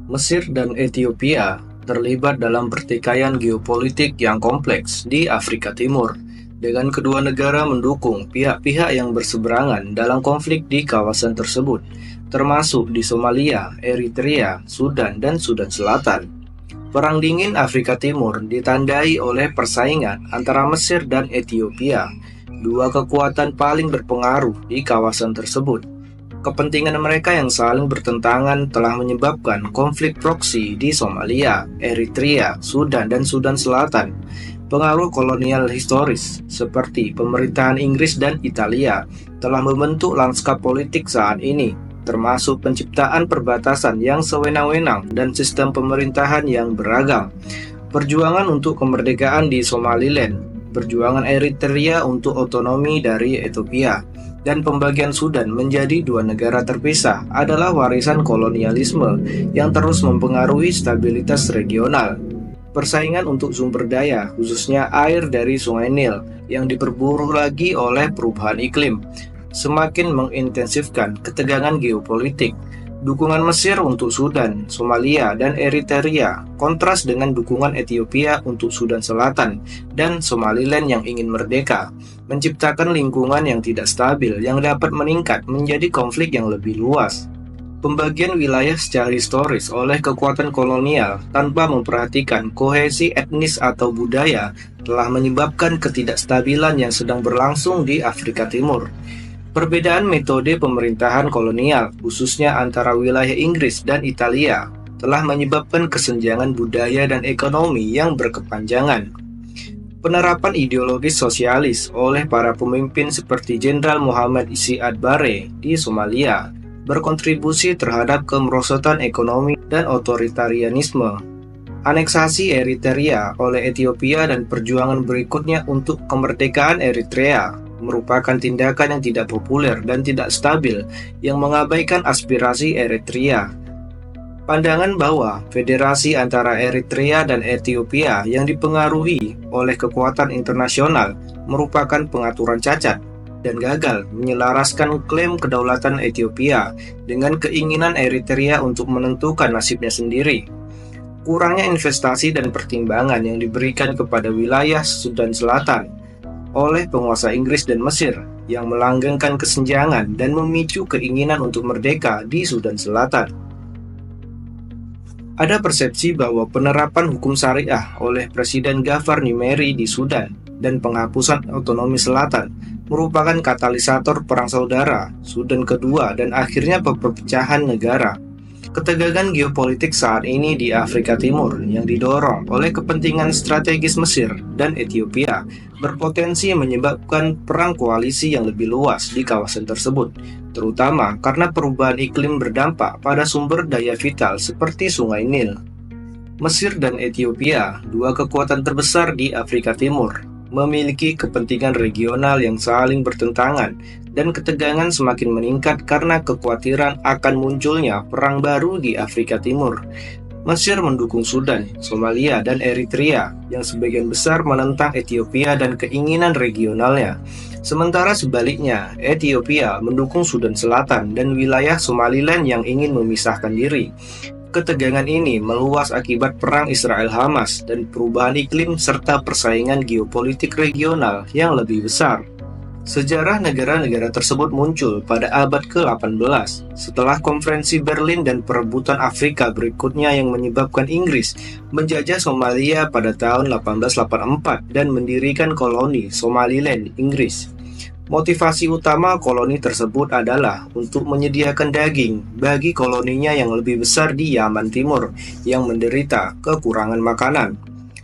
Mesir dan Ethiopia terlibat dalam pertikaian geopolitik yang kompleks di Afrika Timur, dengan kedua negara mendukung pihak-pihak yang berseberangan dalam konflik di kawasan tersebut, termasuk di Somalia, Eritrea, Sudan, dan Sudan Selatan. Perang dingin Afrika Timur ditandai oleh persaingan antara Mesir dan Ethiopia, dua kekuatan paling berpengaruh di kawasan tersebut. Kepentingan mereka yang saling bertentangan telah menyebabkan konflik proksi di Somalia, Eritrea, Sudan, dan Sudan Selatan. Pengaruh kolonial historis seperti pemerintahan Inggris dan Italia telah membentuk lanskap politik saat ini, termasuk penciptaan perbatasan yang sewenang-wenang dan sistem pemerintahan yang beragam. Perjuangan untuk kemerdekaan di Somaliland, perjuangan Eritrea untuk otonomi dari Ethiopia, dan pembagian Sudan menjadi dua negara terpisah adalah warisan kolonialisme yang terus mempengaruhi stabilitas regional. Persaingan untuk sumber daya, khususnya air dari Sungai Nil, yang diperburuk lagi oleh perubahan iklim, semakin mengintensifkan ketegangan geopolitik. Dukungan Mesir untuk Sudan, Somalia, dan Eritrea kontras dengan dukungan Ethiopia untuk Sudan Selatan dan Somaliland yang ingin merdeka, menciptakan lingkungan yang tidak stabil yang dapat meningkat menjadi konflik yang lebih luas. Pembagian wilayah secara historis oleh kekuatan kolonial tanpa memperhatikan kohesi etnis atau budaya telah menyebabkan ketidakstabilan yang sedang berlangsung di Afrika Timur. Perbedaan metode pemerintahan kolonial, khususnya antara wilayah Inggris dan Italia, telah menyebabkan kesenjangan budaya dan ekonomi yang berkepanjangan. Penerapan ideologis sosialis oleh para pemimpin seperti Jenderal Muhammad Siad Barre di Somalia berkontribusi terhadap kemerosotan ekonomi dan otoritarianisme. Aneksasi Eritrea oleh Ethiopia dan perjuangan berikutnya untuk kemerdekaan Eritrea merupakan tindakan yang tidak populer dan tidak stabil yang mengabaikan aspirasi Eritrea. Pandangan bahwa federasi antara Eritrea dan Ethiopia yang dipengaruhi oleh kekuatan internasional merupakan pengaturan cacat dan gagal menyelaraskan klaim kedaulatan Ethiopia dengan keinginan Eritrea untuk menentukan nasibnya sendiri. Kurangnya investasi dan pertimbangan yang diberikan kepada wilayah Sudan Selatan oleh penguasa Inggris dan Mesir yang melanggengkan kesenjangan dan memicu keinginan untuk merdeka di Sudan Selatan. Ada persepsi bahwa penerapan hukum syariah oleh Presiden Gafar Nimeri di Sudan dan penghapusan otonomi selatan merupakan katalisator perang saudara Sudan kedua dan akhirnya perpecahan negara. Ketegangan geopolitik saat ini di Afrika Timur yang didorong oleh kepentingan strategis Mesir dan Ethiopia berpotensi menyebabkan perang koalisi yang lebih luas di kawasan tersebut, terutama karena perubahan iklim berdampak pada sumber daya vital seperti Sungai Nil. Mesir dan Ethiopia, dua kekuatan terbesar di Afrika Timur, memiliki kepentingan regional yang saling bertentangan dan ketegangan semakin meningkat karena kekhawatiran akan munculnya perang baru di Afrika Timur. Mesir mendukung Sudan, Somalia, dan Eritrea yang sebagian besar menentang Ethiopia dan keinginan regionalnya. Sementara sebaliknya, Ethiopia mendukung Sudan Selatan dan wilayah Somaliland yang ingin memisahkan diri. Ketegangan ini meluas akibat perang Israel-Hamas dan perubahan iklim serta persaingan geopolitik regional yang lebih besar. Sejarah negara-negara tersebut muncul pada abad ke-18 setelah konferensi Berlin dan perebutan Afrika berikutnya yang menyebabkan Inggris menjajah Somalia pada tahun 1884 dan mendirikan koloni Somaliland, Inggris. Motivasi utama koloni tersebut adalah untuk menyediakan daging bagi koloninya yang lebih besar di Yaman Timur yang menderita kekurangan makanan.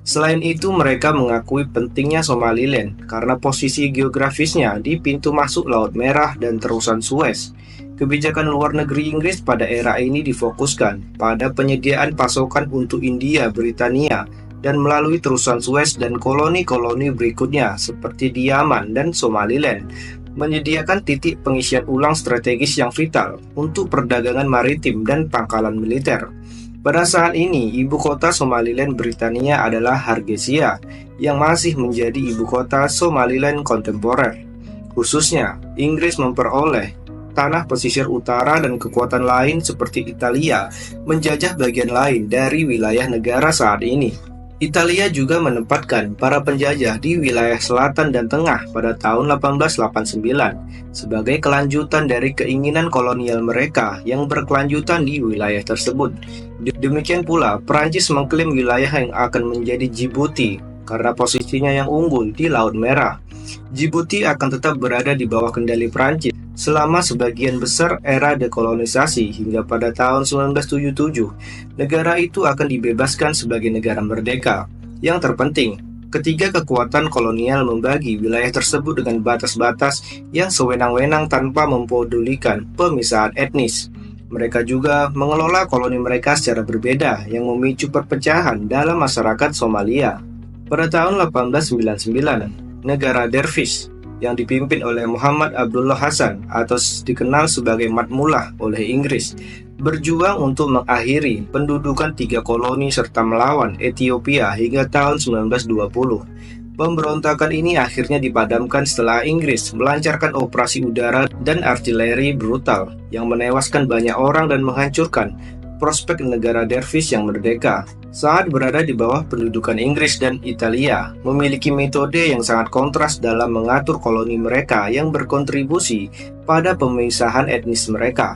Selain itu, mereka mengakui pentingnya Somaliland karena posisi geografisnya di pintu masuk Laut Merah dan terusan Suez. Kebijakan luar negeri Inggris pada era ini difokuskan pada penyediaan pasokan untuk India, Britania, dan melalui terusan Suez dan koloni-koloni berikutnya seperti di Yaman dan Somaliland, menyediakan titik pengisian ulang strategis yang vital untuk perdagangan maritim dan pangkalan militer. Pada saat ini, ibu kota Somaliland Britania adalah Hargeisa, yang masih menjadi ibu kota Somaliland kontemporer. Khususnya, Inggris memperoleh tanah pesisir utara dan kekuatan lain seperti Italia menjajah bagian lain dari wilayah negara saat ini. Italia juga menempatkan para penjajah di wilayah selatan dan tengah pada tahun 1889 sebagai kelanjutan dari keinginan kolonial mereka yang berkelanjutan di wilayah tersebut. Demikian pula, Prancis mengklaim wilayah yang akan menjadi Djibouti karena posisinya yang unggul di Laut Merah. Djibouti akan tetap berada di bawah kendali Prancis selama sebagian besar era dekolonisasi hingga pada tahun 1977, negara itu akan dibebaskan sebagai negara merdeka. Yang terpenting, ketiga kekuatan kolonial membagi wilayah tersebut dengan batas-batas yang sewenang-wenang tanpa mempedulikan pemisahan etnis. Mereka juga mengelola koloni mereka secara berbeda yang memicu perpecahan dalam masyarakat Somalia. Pada tahun 1899, negara Dervish yang dipimpin oleh Muhammad Abdullah Hasan atau dikenal sebagai Mat Mullah oleh Inggris, berjuang untuk mengakhiri pendudukan tiga koloni serta melawan Ethiopia hingga tahun 1920. Pemberontakan ini akhirnya dipadamkan setelah Inggris melancarkan operasi udara dan artileri brutal yang menewaskan banyak orang dan menghancurkan prospek negara Dervish yang merdeka. Saat berada di bawah pendudukan Inggris dan Italia, memiliki metode yang sangat kontras dalam mengatur koloni mereka yang berkontribusi pada pemisahan etnis mereka.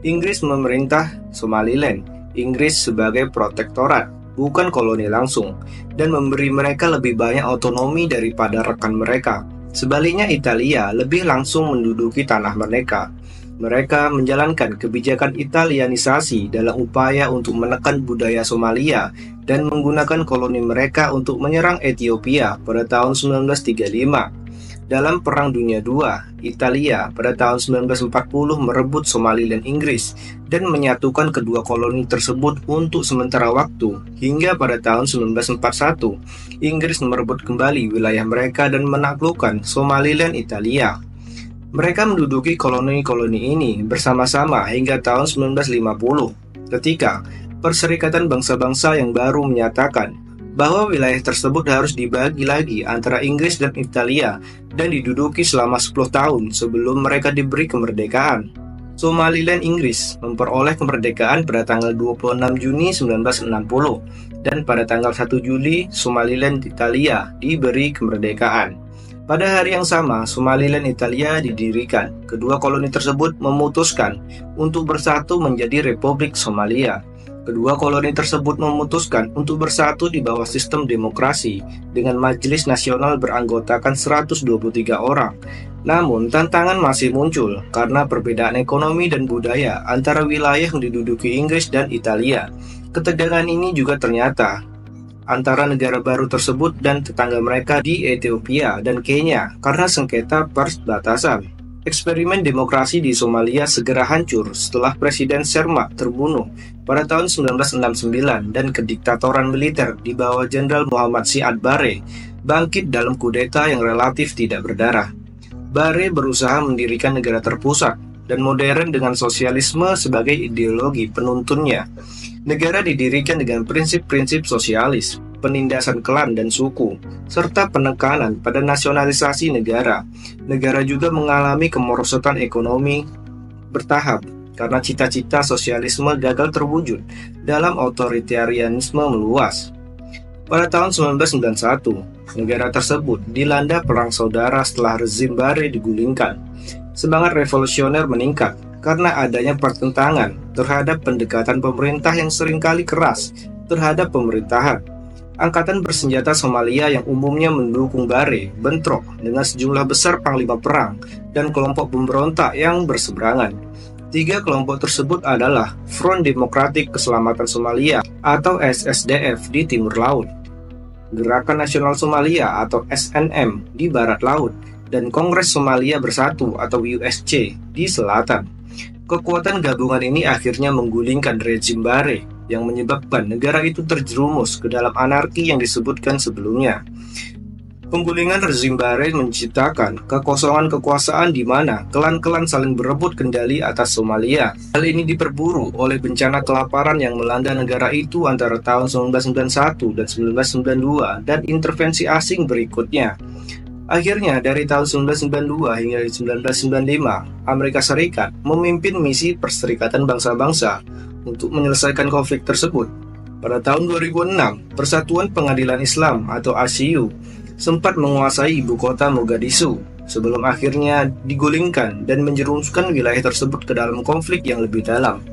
Inggris memerintah Somaliland, Inggris sebagai protektorat, bukan koloni langsung, dan memberi mereka lebih banyak otonomi daripada rekan mereka. Sebaliknya, Italia lebih langsung menduduki tanah mereka. Mereka menjalankan kebijakan Italianisasi dalam upaya untuk menekan budaya Somalia dan menggunakan koloni mereka untuk menyerang Ethiopia pada tahun 1935. Dalam Perang Dunia II, Italia pada tahun 1940 merebut Somaliland Inggris dan menyatukan kedua koloni tersebut untuk sementara waktu hingga pada tahun 1941, Inggris merebut kembali wilayah mereka dan menaklukkan Somaliland Italia. Mereka menduduki koloni-koloni ini bersama-sama hingga tahun 1950, ketika Perserikatan Bangsa-Bangsa yang baru menyatakan bahwa wilayah tersebut harus dibagi lagi antara Inggris dan Italia dan diduduki selama 10 tahun sebelum mereka diberi kemerdekaan. Somaliland Inggris memperoleh kemerdekaan pada tanggal 26 Juni 1960 dan pada tanggal 1 Juli Somaliland Italia diberi kemerdekaan. Pada hari yang sama, Somaliland Italia didirikan. Kedua koloni tersebut memutuskan untuk bersatu menjadi Republik Somalia. Kedua koloni tersebut memutuskan untuk bersatu di bawah sistem demokrasi dengan Majelis Nasional beranggotakan 123 orang. Namun, tantangan masih muncul karena perbedaan ekonomi dan budaya antara wilayah yang diduduki Inggris dan Italia. Ketegangan ini juga ternyata antara negara baru tersebut dan tetangga mereka di Ethiopia dan Kenya karena sengketa perbatasan. Eksperimen demokrasi di Somalia segera hancur setelah Presiden Sermak terbunuh pada tahun 1969 dan kediktatoran militer di bawah Jenderal Muhammad Siad Barre bangkit dalam kudeta yang relatif tidak berdarah. Barre berusaha mendirikan negara terpusat dan modern dengan sosialisme sebagai ideologi penuntunnya. Negara didirikan dengan prinsip-prinsip sosialis, penindasan klan dan suku, serta penekanan pada nasionalisasi negara. Negara juga mengalami kemerosotan ekonomi bertahap karena cita-cita sosialisme gagal terwujud dalam otoritarianisme meluas. Pada tahun 1991, negara tersebut dilanda perang saudara setelah rezim Barre digulingkan. Semangat revolusioner meningkat karena adanya pertentangan terhadap pendekatan pemerintah yang seringkali keras terhadap pemerintahan. Angkatan bersenjata Somalia yang umumnya mendukung Barre bentrok dengan sejumlah besar panglima perang dan kelompok pemberontak yang berseberangan. Tiga kelompok tersebut adalah Front Demokratik Keselamatan Somalia atau SSDF di Timur Laut, Gerakan Nasional Somalia atau SNM di Barat Laut, dan Kongres Somalia Bersatu atau USC di Selatan. Kekuatan gabungan ini akhirnya menggulingkan rezim Barre yang menyebabkan negara itu terjerumus ke dalam anarki yang disebutkan sebelumnya. Penggulingan rezim Barre menciptakan kekosongan kekuasaan di mana klan-klan saling berebut kendali atas Somalia. Hal ini diperburu oleh bencana kelaparan yang melanda negara itu antara tahun 1991 dan 1992 dan intervensi asing berikutnya. Akhirnya, dari tahun 1992 hingga 1995, Amerika Serikat memimpin misi Perserikatan Bangsa-Bangsa untuk menyelesaikan konflik tersebut. Pada tahun 2006, Persatuan Pengadilan Islam atau ASIU sempat menguasai ibu kota Mogadishu sebelum akhirnya digulingkan dan menjerumuskan wilayah tersebut ke dalam konflik yang lebih dalam.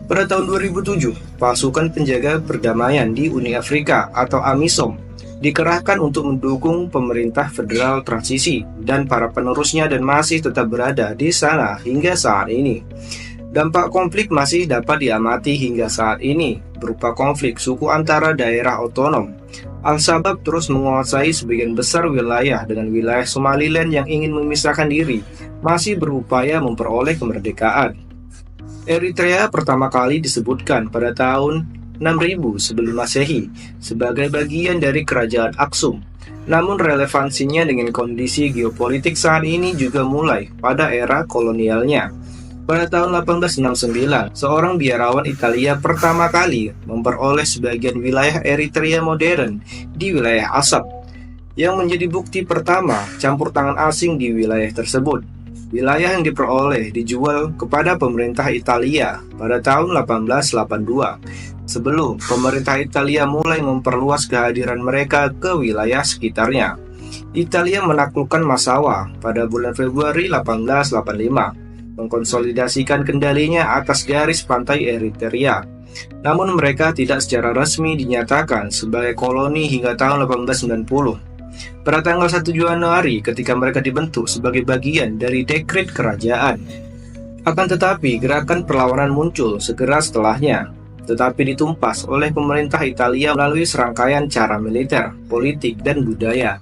Pada tahun 2007, pasukan penjaga perdamaian di Uni Afrika atau AMISOM dikerahkan untuk mendukung pemerintah federal transisi dan para penerusnya dan masih tetap berada di sana hingga saat ini. Dampak konflik masih dapat diamati hingga saat ini berupa konflik suku antara daerah otonom. Al-Shabaab terus menguasai sebagian besar wilayah dengan wilayah Somaliland yang ingin memisahkan diri masih berupaya memperoleh kemerdekaan. Eritrea pertama kali disebutkan pada tahun 6000 sebelum Masehi sebagai bagian dari kerajaan Aksum. Namun relevansinya dengan kondisi geopolitik saat ini juga mulai pada era kolonialnya. Pada tahun 1869, seorang biarawan Italia pertama kali memperoleh sebagian wilayah Eritrea modern di wilayah Assab, yang menjadi bukti pertama campur tangan asing di wilayah tersebut. Wilayah yang diperoleh dijual kepada pemerintah Italia pada tahun 1882, sebelum pemerintah Italia mulai memperluas kehadiran mereka ke wilayah sekitarnya. Italia menaklukkan Massawa pada bulan Februari 1885, mengkonsolidasikan kendalinya atas garis pantai Eritrea. Namun mereka tidak secara resmi dinyatakan sebagai koloni hingga tahun 1890. Pada tanggal 1 Januari ketika mereka dibentuk sebagai bagian dari dekret kerajaan. Akan tetapi gerakan perlawanan muncul segera setelahnya, tetapi ditumpas oleh pemerintah Italia melalui serangkaian cara militer, politik, dan budaya.